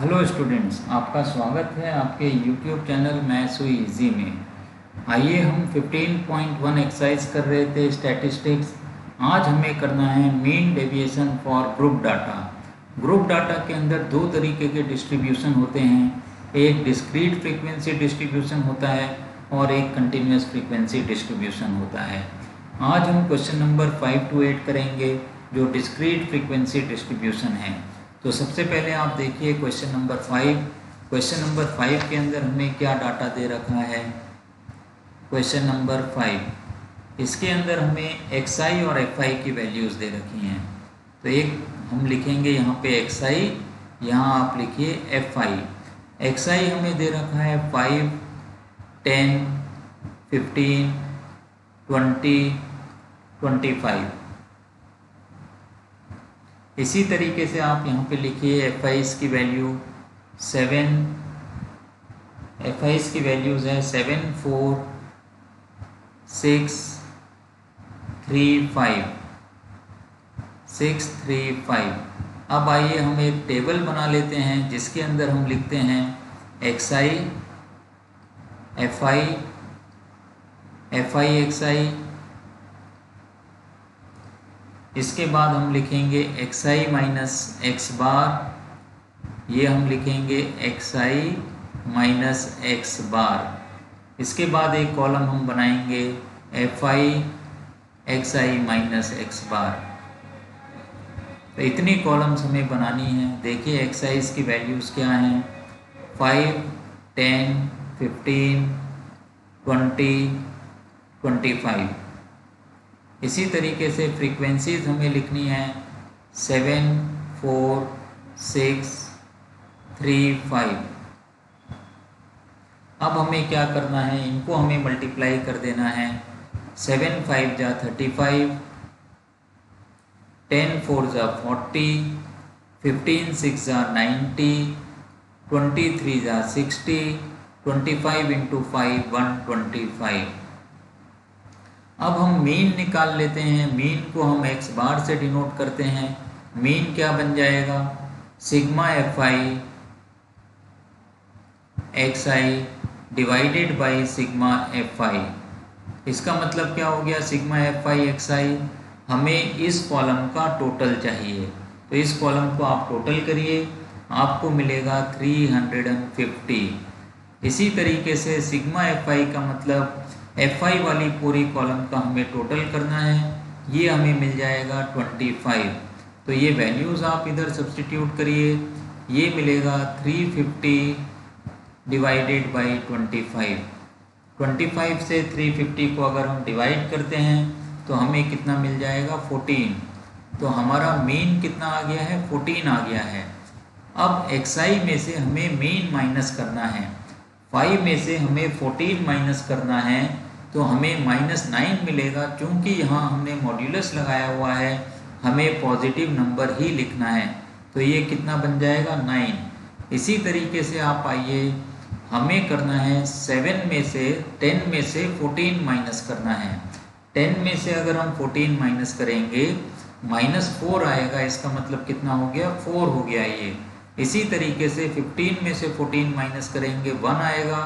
Hello students, आपका स्वागत है आपके YouTube चैनल मैथ्स हुई इजी में। आइए हम 15.1 एक्सरसाइज कर रहे थे स्टैटिस्टिक्स। आज हमें करना है mean deviation for group data. Group data के अंदर दो तरीके के डिस्ट्रीब्यूशन होते हैं, एक डिस्क्रीट फ्रीक्वेंसी डिस्ट्रीब्यूशन होता है और एक कंटिन्यूस फ्रीक्वेंसी डिस्ट्रीब्यूशन होता है। आज हम क्वेश्चन नंबर 5 to 8 करेंगे जो डिस्क्रीट फ्रीक्वेंसी डिस्ट्रीब्यूशन है। तो सबसे पहले आप देखिए क्वेश्चन नंबर 5। क्वेश्चन नंबर 5 के अंदर हमें क्या डाटा दे रखा है। क्वेश्चन नंबर 5, इसके अंदर हमें xi और fi की वैल्यूज़ दे रखी हैं। तो एक हम लिखेंगे यहाँ पे xi, यहाँ आप लिखिए fi। xi हमें दे रखा है 5, 10, 15, 20, 25। इसी तरीके से आप यहाँ पे लिखिए FIs की वैल्यू 7, FIs की वैल्यूज़ है 7, 4, 6, 3, 5, 6, 3, 5। अब आइए हम एक टेबल बना लेते हैं जिसके अंदर हम लिखते हैं xi, fi, fi xi। इसके बाद हम लिखेंगे xi माइनस x बार, ये हम लिखेंगे xi माइनस x बार। इसके बाद एक कॉलम हम बनाएंगे fi xi माइनस x बार। तो इतनी कॉलम्स हमें बनानी है। देखिए xi की वैल्यूज़ क्या हैं, 5, 10, 15, 20, 25। इसी तरीके से फ्रीक्वेंसीज हमें लिखनी है 7, 4, 6, 3, 5। अब हमें क्या करना है, इनको हमें मल्टीप्लाई कर देना है। 7 5 जा 35, 10 4 जा 40, 15 6 जा 90, 23 जा 60, 25 इंटू 5 125। अब हम मीन निकाल लेते हैं। मीन को हम x बार से डिनोट करते हैं। मीन क्या बन जाएगा, sigma fi xi divided by sigma fi। इसका मतलब क्या हो गया, सिग्मा fi xi हमें इस कॉलम का टोटल चाहिए। तो इस कॉलम को आप टोटल करिए, आपको मिलेगा 350। इसी तरीके से सिग्मा fi का मतलब fi वाली पूरी कॉलम का हमें टोटल करना है, ये हमें मिल जाएगा 25। तो ये वैल्यूज़ आप इधर सब्सटीट्यूट करिए, ये मिलेगा 350 डिवाइडेड बाई 25। 25 से 350 को अगर हम डिवाइड करते हैं तो हमें कितना मिल जाएगा, 14। तो हमारा मीन कितना आ गया है, 14 आ गया है। अब xi में से हमें मीन माइनस करना है। 5 में से हमें 14 माइनस करना है, तो हमें -9 मिलेगा। क्योंकि यहाँ हमने मॉड्यूलस लगाया हुआ है, हमें पॉजिटिव नंबर ही लिखना है। तो ये कितना बन जाएगा, 9। इसी तरीके से आप आइए, हमें करना है 7 में से 10 में से 14 माइनस करना है। 10 में से अगर हम 14 माइनस करेंगे -4 आएगा। इसका मतलब कितना हो गया, 4 हो गया ये। इसी तरीके से 15 में से 14 माइनस करेंगे 1 आएगा।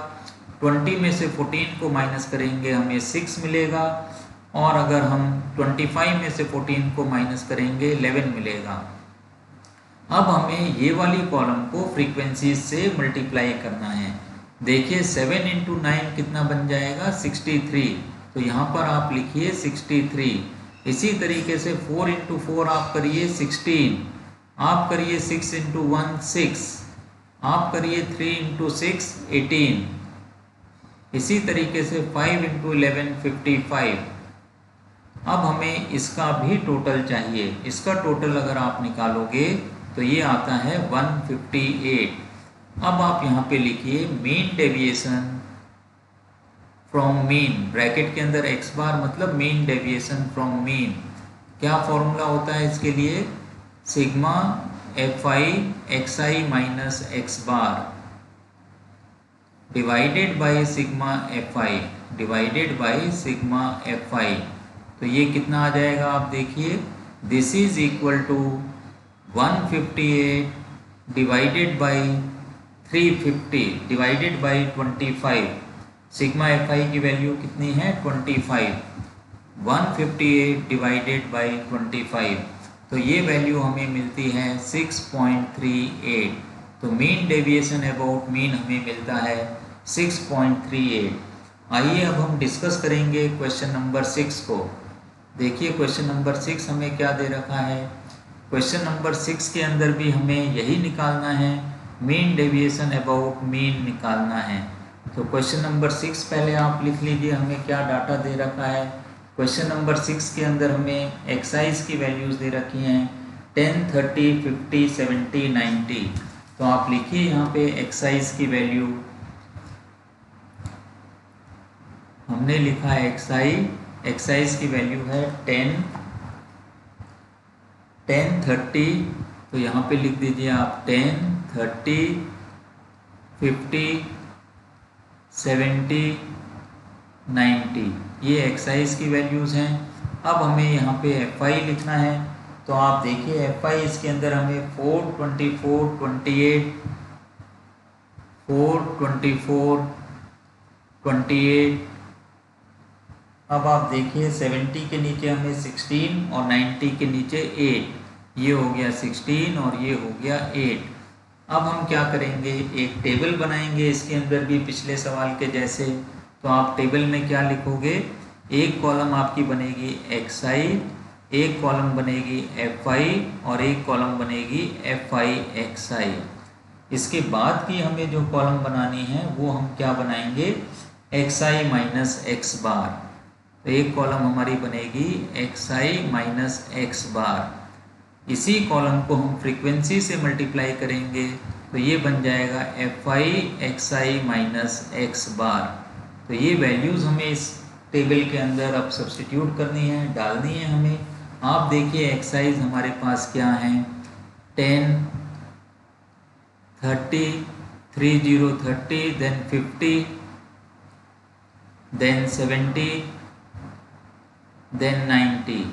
20 में से 14 को माइनस करेंगे हमें 6 मिलेगा। और अगर हम 25 में से 14 को माइनस करेंगे 11 मिलेगा। अब हमें ये वाली कॉलम को फ्रीक्वेंसीज से मल्टीप्लाई करना है। देखिए 7 इंटू 9 कितना बन जाएगा, 63। तो यहाँ पर आप लिखिए 63। इसी तरीके से 4 इंटू 4 आप करिए 16, आप करिए 6 इंटू 1 6, आप करिए 3 इंटू 6 18। इसी तरीके से 5 इंटू 11 55। अब हमें इसका भी टोटल चाहिए। इसका टोटल अगर आप निकालोगे तो ये आता है 158। अब आप यहाँ पे लिखिए mean deviation from mean, bracket के अंदर x बार मतलब मीन डेविएशन फ्रॉम मीन। क्या फॉर्मूला होता है इसके लिए, sigma fi xi minus x bar divided by sigma fi divided by sigma fi। तो ये कितना आ जाएगा, आप देखिए, this is equal to 158 divided by 350 divided by 25। Sigma F I की वैल्यू कितनी है 25। 158 डिवाइडेड बाई 25, तो ये वैल्यू हमें मिलती है 6.38। तो मीन डेविएशन अबाउट मीन हमें मिलता है 6.38। आइए अब हम डिस्कस करेंगे क्वेश्चन नंबर 6 को। देखिए क्वेश्चन नंबर 6 हमें क्या दे रखा है। क्वेश्चन नंबर 6 के अंदर भी हमें यही निकालना है, मीन डेविएशन अबाउट मीन निकालना है। तो क्वेश्चन नंबर 6 पहले आप लिख लीजिए, हमें क्या डाटा दे रखा है। क्वेश्चन नंबर 6 के अंदर हमें एक्साइज की वैल्यूज़ दे रखी हैं 10, 30, 50, 70, 90। तो आप लिखिए यहाँ पे एक्साइज की वैल्यू। हमने लिखा है एक्साइज की वैल्यू है 10, 30, तो यहाँ पे लिख दीजिए आप 10, 30, 50, 70, 90। ये एक्साइज की वैल्यूज़ हैं। अब हमें यहाँ पे एफ आई लिखना है। तो आप देखिए एफ आई इसके अंदर हमें 4, 24, 28, 4, 24, 28। अब आप देखिए 70 के नीचे हमें 16 और 90 के नीचे 8। ये हो गया 16 और ये हो गया 8। अब हम क्या करेंगे, एक टेबल बनाएंगे इसके अंदर भी पिछले सवाल के जैसे। तो आप टेबल में क्या लिखोगे, एक कॉलम आपकी बनेगी एक्स आई, एक कॉलम बनेगी एफ आई और एक कॉलम बनेगी एफ आई एक्स आई। इसके बाद की हमें जो कॉलम बनानी है वो हम क्या बनाएंगे, x I minus X bar. तो एक कॉलम हमारी बनेगी एक्स आई माइनस एक्स बार। इसी कॉलम को हम फ्रीक्वेंसी से मल्टीप्लाई करेंगे तो ये बन जाएगा F I X I minus X bar. तो ये वैल्यूज़ हमें इस टेबल के अंदर अब सब्स्टिट्यूट करनी है, डालनी है हमें। आप देखिए एक्साइज हमारे पास क्या हैं, 10, 30, 30, 30, देन 50, देन 70, देन 90।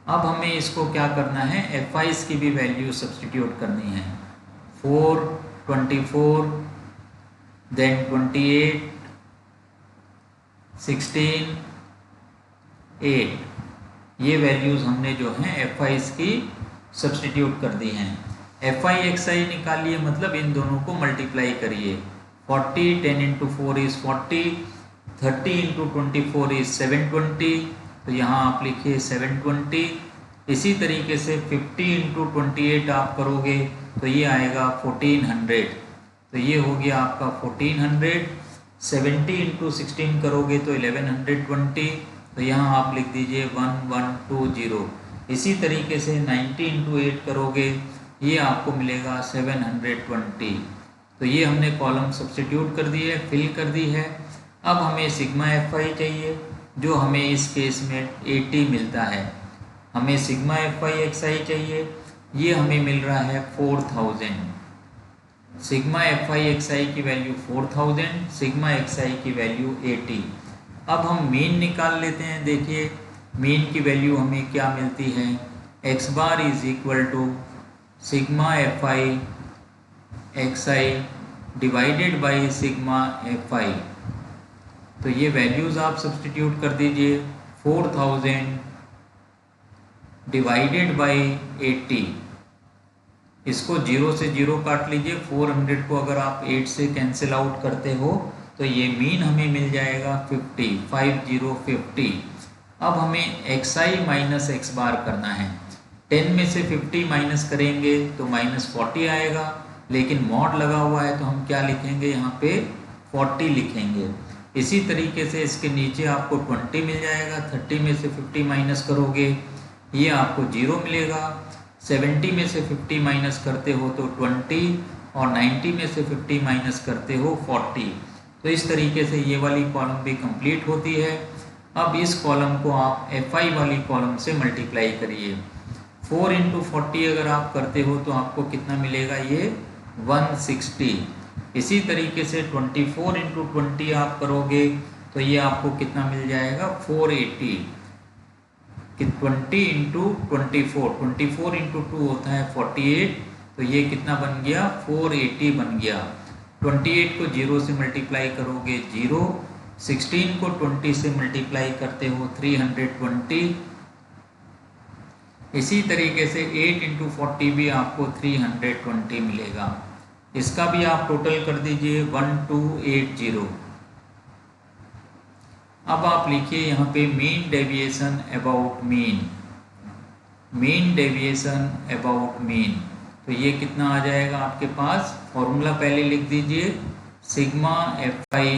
अब हमें इसको क्या करना है, एफ आईज की भी वैल्यू सब्स्टिट्यूट करनी है। 4, 24, देन 28, 16, 8। ये वैल्यूज़ हमने जो हैं एफ आईज की सब्स्टिट्यूट कर दी हैं। एफ आई एक्स आई निकालिए, मतलब इन दोनों को मल्टीप्लाई करिए। 40, 10 इंटू 4 इज़ 40, 30 इंटू 24 इज़ 720। तो यहाँ आप लिखिए 720। इसी तरीके से 50 इंटू 28 आप करोगे तो ये आएगा 1400। तो ये हो गया आपका 1400। 70 इंटू 16 करोगे तो 1120। तो यहाँ आप लिख दीजिए 1120। इसी तरीके से 90 इंटू 8 करोगे ये आपको मिलेगा 720। तो ये हमने कॉलम सब्स्टिट्यूट कर दी है, फिल कर दी है। अब हमें सिग्मा एफ आई चाहिए, जो हमें इस केस में 80 मिलता है। हमें सिग्मा एफ आई एक्स आई चाहिए, ये हमें मिल रहा है 4000। सिग्मा एफ आई एक्स आई की वैल्यू 4000, सिग्मा एक्स आई की वैल्यू 80। अब हम मीन निकाल लेते हैं। देखिए मीन की वैल्यू हमें क्या मिलती है, X bar is equal to sigma F I X I divided by sigma F I. तो ये वैल्यूज़ आप सब्स्टिट्यूट कर दीजिए। 4000 डिवाइडेड बाई 80, इसको 0 से 0 काट लीजिए। 400 को अगर आप 8 से कैंसिल आउट करते हो तो ये मीन हमें मिल जाएगा 50। अब हमें एक्स आई माइनस एक्स बार करना है। 10 में से 50 माइनस करेंगे तो -40 आएगा, लेकिन मॉड लगा हुआ है तो हम क्या लिखेंगे, यहाँ पे 40 लिखेंगे। इसी तरीके से इसके नीचे आपको 20 मिल जाएगा। 30 में से 50 माइनस करोगे ये आपको 0 मिलेगा। 70 में से 50 माइनस करते हो तो 20 और 90 में से 50 माइनस करते हो 40। तो इस तरीके से ये वाली कॉलम भी कंप्लीट होती है। अब इस कॉलम को आप एफ आई वाली कॉलम से मल्टीप्लाई करिए। 4 इंटू 40 अगर आप करते हो तो आपको कितना मिलेगा, ये 160। इसी तरीके से 24 इंटू 20 आप करोगे तो ये आपको कितना मिल जाएगा, 480। कि 20 इंटू 24 इंटू 2 होता है 48, तो ये कितना बन गया 480 बन गया। 28 को 0 से मल्टीप्लाई करोगे 0, 16 को 20 से मल्टीप्लाई करते हो 320। इसी तरीके से 8 × 40 भी आपको 320 मिलेगा। इसका भी आप टोटल कर दीजिए 1280। अब आप लिखिए यहाँ पे mean deviation about mean, mean deviation about mean. तो ये कितना आ जाएगा आपके पास, फॉर्मूला पहले लिख दीजिए, सिग्मा FI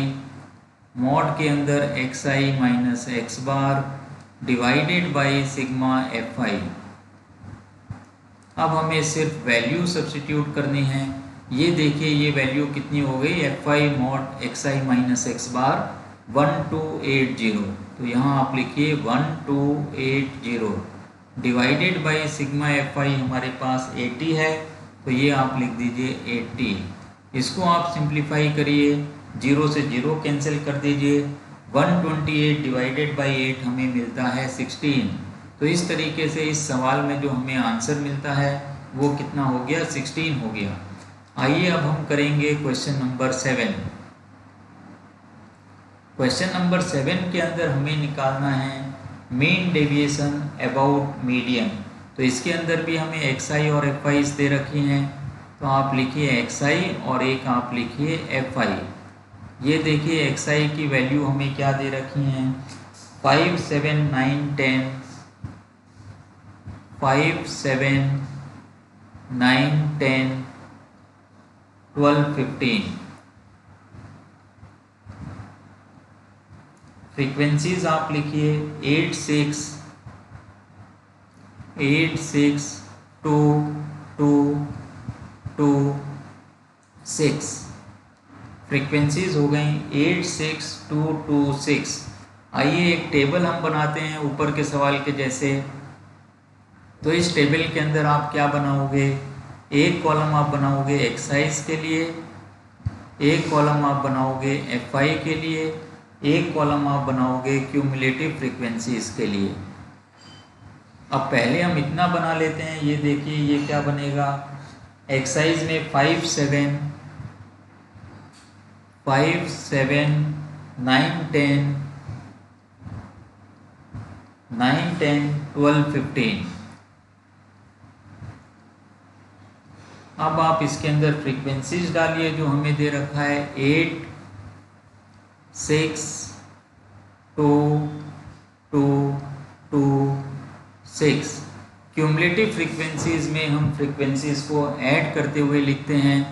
मॉड के अंदर XI minus X bar divided by sigma FI। अब हमें सिर्फ वैल्यू सब्स्टिट्यूट करनी है। ये देखिए ये वैल्यू कितनी हो गई, FI mod XI minus X बार 1280। तो यहाँ आप लिखिए 1280 डिवाइडेड बाई सिग्मा FI हमारे पास 80 है, तो ये आप लिख दीजिए 80। इसको आप सिंप्लीफाई करिए, 0 से 0 कैंसिल कर दीजिए, 128 डिवाइडेड बाई 8 हमें मिलता है 16। तो इस तरीके से इस सवाल में जो हमें आंसर मिलता है वो कितना हो गया, 16 हो गया। आइए अब हम करेंगे क्वेश्चन नंबर 7। क्वेश्चन नंबर 7 के अंदर हमें निकालना है मीन डेविएशन अबाउट मीडियन। तो इसके अंदर भी हमें XI और FI दे रखी हैं, तो आप लिखिए XI और एक आप लिखिए FI। ये देखिए XI की वैल्यू हमें क्या दे रखी हैं, 5, 7, 9, 10, 5, 7, 9, 10, 12, 15। फ्रीक्वेंसीज आप लिखिए 8, 6, 8, 6, 2, 2, 2, 6। फ्रीक्वेंसीज हो गई 8, 6, 2, 2, 6। आइए एक टेबल हम बनाते हैं ऊपर के सवाल के जैसे। तो इस टेबल के अंदर आप क्या बनाओगे, एक कॉलम आप बनाओगे एक्साइज के लिए, एक कॉलम आप बनाओगे FI के लिए, एक कॉलम आप बनाओगे क्यूमुलेटिव फ्रीक्वेंसीज के लिए। अब पहले हम इतना बना लेते हैं, ये देखिए ये क्या बनेगा, एक्साइज में 5, 7, 5, 7, 9, 10, 9, 10, 12, 15। अब आप इसके अंदर फ्रीक्वेंसीज डालिए जो हमें दे रखा है 8, 6, 2, 2, 2, 6। क्यूमुलेटिव फ्रीक्वेंसीज में हम फ्रीक्वेंसीज को ऐड करते हुए लिखते हैं।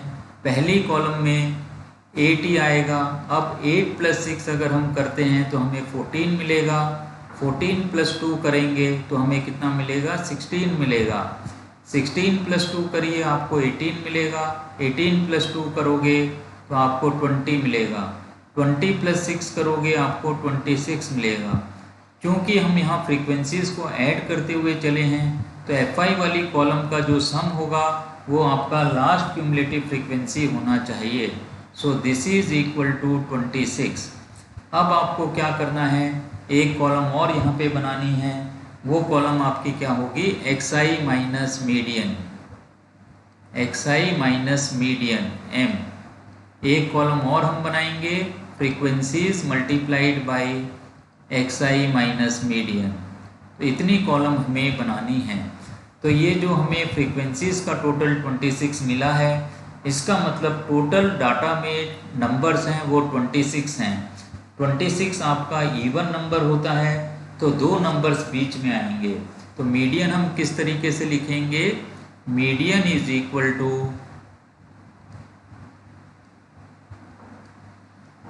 पहली कॉलम में 8 ही आएगा। अब 8 + 6 अगर हम करते हैं तो हमें 14 मिलेगा, 14 + 2 करेंगे तो हमें कितना मिलेगा, 16 मिलेगा। 16 + 2 करिए आपको 18 मिलेगा, 18 + 2 करोगे तो आपको 20 मिलेगा, 20 + 6 करोगे आपको 26 मिलेगा। क्योंकि हम यहाँ फ्रीक्वेंसीज को ऐड करते हुए चले हैं तो FI वाली कॉलम का जो सम होगा वो आपका लास्ट क्यूमुलेटिव फ्रीक्वेंसी होना चाहिए। So this is equal to 26। अब आपको क्या करना है, एक कॉलम और यहाँ पे बनानी है। वो कॉलम आपकी क्या होगी, XI minus median, XI minus median M। एक कॉलम और हम बनाएंगे frequencies multiplied by XI minus median. तो इतनी कॉलम हमें बनानी है। तो ये जो हमें फ्रीक्वेंसीज का टोटल 26 मिला है, इसका मतलब टोटल डाटा में नंबर्स हैं वो 26 हैं। 26 आपका इवन नंबर होता है तो दो नंबर्स बीच में आएंगे। तो मीडियन हम किस तरीके से लिखेंगे, median is equal to,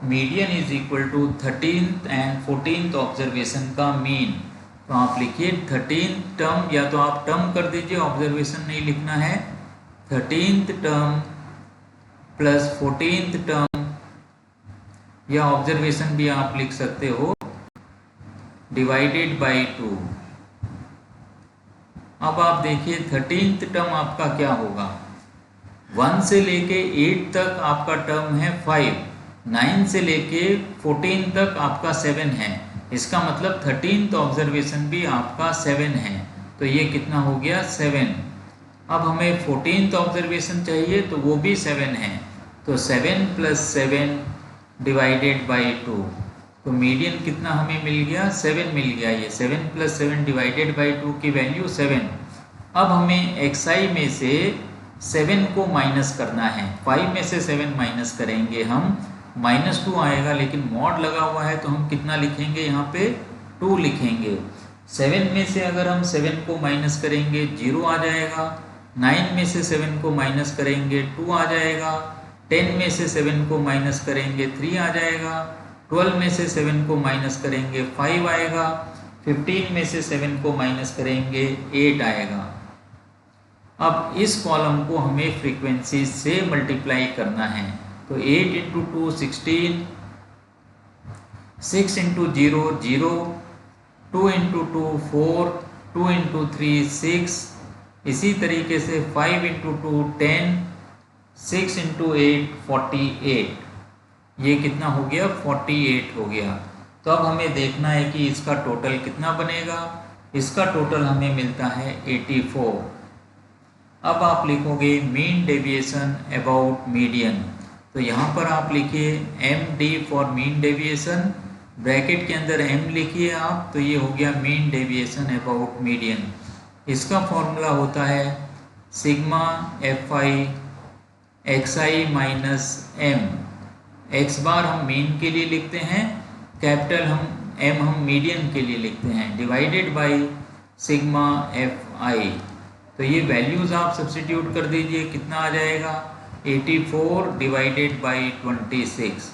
median is equal to 13th and 14th observation का मीन। तो आप लिखिए 13th टर्म, या तो आप टर्म कर दीजिए, ऑब्जर्वेशन नहीं लिखना है, 13th term plus 14th term, या ऑब्जर्वेशन भी आप लिख सकते हो, डिवाइडेड बाई 2। अब आप देखिए 13th टर्म आपका क्या होगा, 1 से लेके 8 तक आपका टर्म है 5, 9 से लेके 14 तक आपका 7 है। इसका मतलब 13th ऑब्जर्वेशन भी आपका 7 है। तो ये कितना हो गया, 7। अब हमें 14th ऑब्जर्वेशन चाहिए तो वो भी 7 है, तो 7 + 7 डिवाइडेड बाई 2, तो मीडियन कितना हमें मिल गया, 7 मिल गया। ये 7 + 7 डिवाइडेड बाई 2 की वैल्यू 7। अब हमें xi में से 7 को माइनस करना है, 5 में से 7 माइनस करेंगे हम, -2 आएगा, लेकिन मॉड लगा हुआ है तो हम कितना लिखेंगे यहाँ पे, 2 लिखेंगे। 7 में से अगर हम 7 को माइनस करेंगे 0 आ जाएगा, 9 में से 7 को माइनस करेंगे 2 आ जाएगा, 10 में से 7 को माइनस करेंगे 3 आ जाएगा, 12 में से 7 को माइनस करेंगे 5 आएगा, 15 में से 7 को माइनस करेंगे 8 आएगा। अब इस कॉलम को हमें फ्रीक्वेंसी से मल्टीप्लाई करना है, तो 8 × 2 16, 6 × 0 0, 2 × 2 4, 2 × 3 6, इसी तरीके से 5 × 2 10, 6 × 8 48, ये कितना हो गया, 48 हो गया। तो अब हमें देखना है कि इसका टोटल कितना बनेगा। इसका टोटल हमें मिलता है 84। अब आप लिखोगे मीन डेविएशन अबाउट मीडियन, तो यहाँ पर आप लिखिए MD for mean deviation, bracket के अंदर M लिखिए आप, तो ये हो गया मीन डेविएशन अबाउट मीडियन। इसका फॉर्मूला होता है sigma FI XI minus M, x बार हम मीन के लिए लिखते हैं, कैपिटल M हम मीडियन के लिए लिखते हैं, डिवाइडेड बाई सिग्मा FI। तो ये वैल्यूज़ आप सब्स्टिट्यूट कर दीजिए, कितना आ जाएगा, 84 डिवाइडेड बाई 26,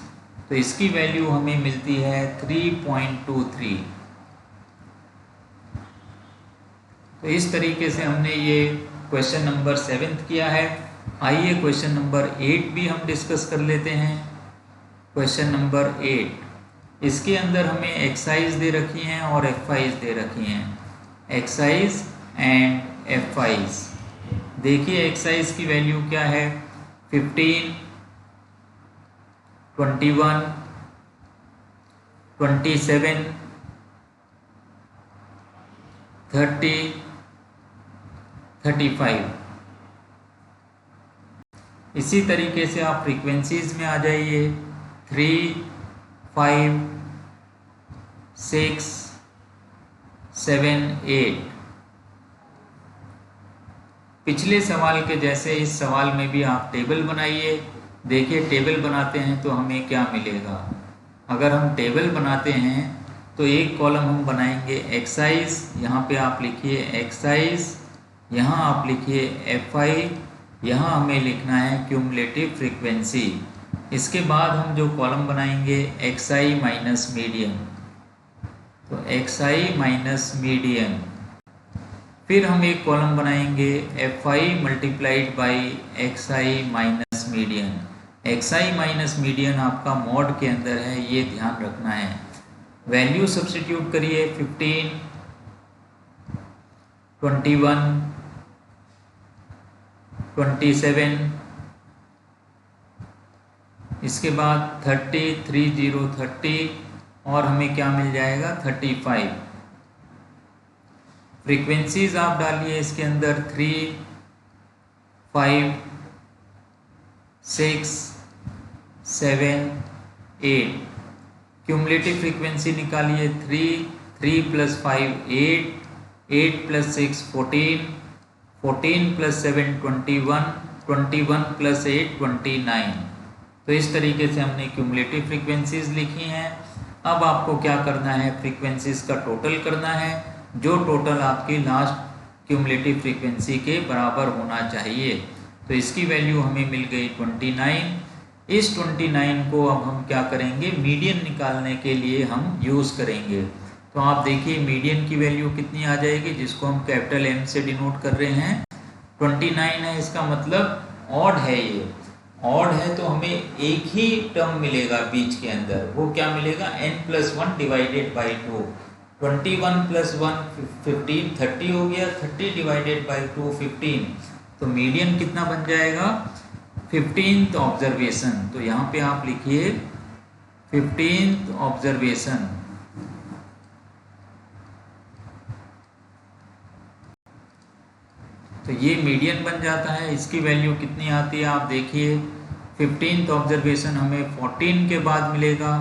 तो इसकी वैल्यू हमें मिलती है 3.23। तो इस तरीके से हमने ये क्वेश्चन नंबर 7 किया है। आइए क्वेश्चन नंबर 8 भी हम डिस्कस कर लेते हैं। क्वेश्चन नंबर 8, इसके अंदर हमें एक्साइज दे रखी हैं और एफआईज दे रखी हैं, एक्साइज एंड एफआईज। देखिए एक्साइज की वैल्यू क्या है, 15, 21, 27, 30, 35। इसी तरीके से आप फ्रीक्वेंसीज में आ जाइए, 3, 5, 6, 7, 8। पिछले सवाल के जैसे इस सवाल में भी आप टेबल बनाइए। देखिए टेबल बनाते हैं तो हमें क्या मिलेगा। अगर हम टेबल बनाते हैं तो एक कॉलम हम बनाएंगे एक्साइज, यहाँ पे आप लिखिए एक्साइज, यहाँ आप लिखिए एफआई, यहाँ हमें लिखना है क्यूमुलेटिव फ्रीक्वेंसी। इसके बाद हम जो कॉलम बनाएंगे एक्सआई माइनस मीडियन, तो एक्सआई माइनस मीडियन। फिर हम एक कॉलम बनाएंगे FI multiplied by XI minus median. XI minus median आपका मॉड के अंदर है, ये ध्यान रखना है। वैल्यू सब्स्टिट्यूट करिए, 15, 21, 27, इसके बाद 30, 30, 30 और हमें क्या मिल जाएगा, 35। फ्रीक्वेंसीज आप डालिए इसके अंदर, 3, 5, 6, 7, 8। क्यूमुलेटिव फ्रीक्वेंसी निकालिए, 3, 3 + 5 8, 8 + 6 14, 14 + 7 21, 21 + 8 29। तो इस तरीके से हमने क्यूमुलेटिव फ्रीक्वेंसीज लिखी हैं। अब आपको क्या करना है, फ्रीक्वेंसीज का टोटल करना है, जो टोटल आपकी लास्ट क्यूमुलेटिव फ्रीक्वेंसी के बराबर होना चाहिए। तो इसकी वैल्यू हमें मिल गई 29। इस 29 को अब हम क्या करेंगे, मीडियन निकालने के लिए हम यूज़ करेंगे। तो आप देखिए मीडियन की वैल्यू कितनी आ जाएगी, जिसको हम कैपिटल M से डिनोट कर रहे हैं, 29 है। इसका मतलब ऑड है, ये ऑड है तो हमें एक ही टर्म मिलेगा बीच के अंदर, वो क्या मिलेगा, n+1 डिवाइडेड बाई 2। 21 + 1 15, 30 हो गया, 30 डिवाइडेड बाई 2 15। तो मीडियन कितना बन जाएगा, 15th ऑब्जर्वेशन। तो यहाँ पे आप लिखिए 15th ऑब्जर्वेशन। तो ये मीडियन बन जाता है। इसकी वैल्यू कितनी आती है आप देखिए, 15th ऑब्जर्वेशन हमें 14 के बाद मिलेगा,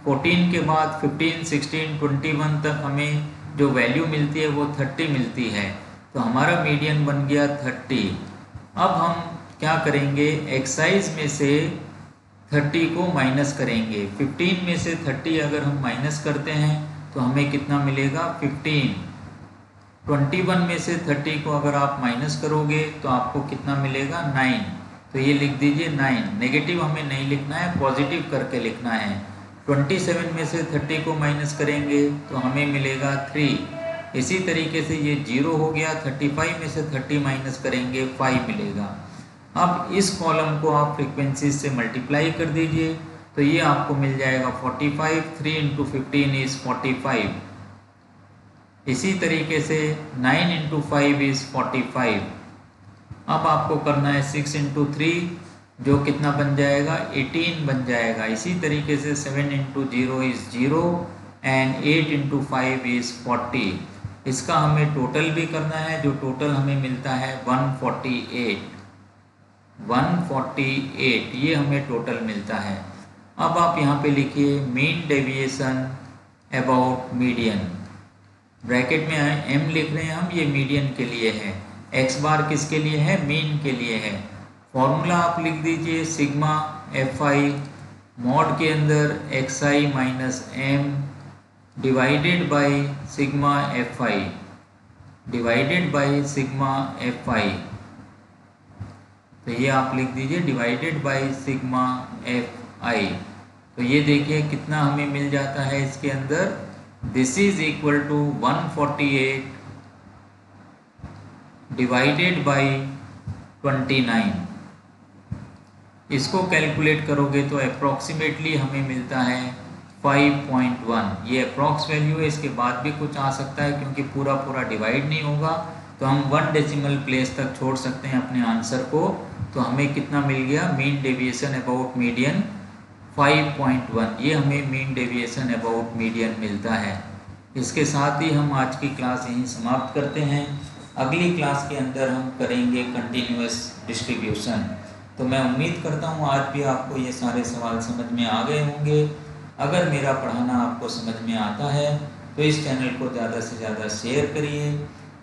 14 के बाद 15, 16, 21 तक हमें जो वैल्यू मिलती है वो 30 मिलती है। तो हमारा मीडियन बन गया 30। अब हम क्या करेंगे, एक्साइज में से 30 को माइनस करेंगे। 15 में से 30 अगर हम माइनस करते हैं तो हमें कितना मिलेगा 15। 21 में से 30 को अगर आप माइनस करोगे तो आपको कितना मिलेगा 9। तो ये लिख दीजिए 9। नेगेटिव हमें नहीं लिखना है, पॉजिटिव करके लिखना है। 27 में से 30 को माइनस करेंगे तो हमें मिलेगा 3। इसी तरीके से ये 0 हो गया। 35 में से 30 माइनस करेंगे 5 मिलेगा। अब इस कॉलम को आप फ्रीक्वेंसी से मल्टीप्लाई कर दीजिए तो ये आपको मिल जाएगा 45। 3 इंटू 15 इज 45। इसी तरीके से 9 इंटू 5 इज 45। अब आपको करना है 6 इंटू 3, जो कितना बन जाएगा 18 बन जाएगा। इसी तरीके से 7 into 0 is 0 and 8 into 5 is 40। इसका हमें टोटल भी करना है, जो टोटल हमें मिलता है 148। 148 ये हमें टोटल मिलता है। अब आप यहाँ पे लिखिए mean deviation about median, bracket में m लिख रहे हैं हम, ये मीडियन के लिए है। x बार किसके लिए है, मीन के लिए है। फॉर्मूला आप लिख दीजिए सिग्मा fi मॉड के अंदर xi minus m divided by sigma fi divided by sigma fi। तो ये आप लिख दीजिए डिवाइडेड बाई सिग्मा fi। तो ये देखिए कितना हमें मिल जाता है इसके अंदर, this is equal to 148 divided by 29। इसको कैलकुलेट करोगे तो अप्रॉक्सीमेटली हमें मिलता है 5.1। ये अप्रॉक्स वैल्यू है, इसके बाद भी कुछ आ सकता है क्योंकि पूरा पूरा डिवाइड नहीं होगा। तो हम 1 डेसिमल प्लेस तक छोड़ सकते हैं अपने आंसर को। तो हमें कितना मिल गया, मीन डेविएशन अबाउट मीडियन 5.1। ये हमें मीन डेविएशन अबाउट मीडियन मिलता है। इसके साथ ही हम आज की क्लास यहीं समाप्त करते हैं। अगली क्लास के अंदर हम करेंगे कंटिन्यूअस डिस्ट्रीब्यूशन। तो मैं उम्मीद करता हूँ आज भी आपको ये सारे सवाल समझ में आ गए होंगे। अगर मेरा पढ़ाना आपको समझ में आता है तो इस चैनल को ज़्यादा से ज़्यादा शेयर करिए,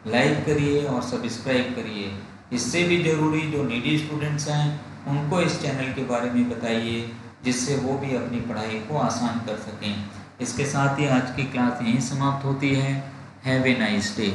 लाइक करिए और सब्सक्राइब करिए। इससे भी ज़रूरी जो नीडी स्टूडेंट्स हैं उनको इस चैनल के बारे में बताइए, जिससे वो भी अपनी पढ़ाई को आसान कर सकें। इसके साथ ही आज की क्लास यहीं समाप्त होती है। Have a nice day.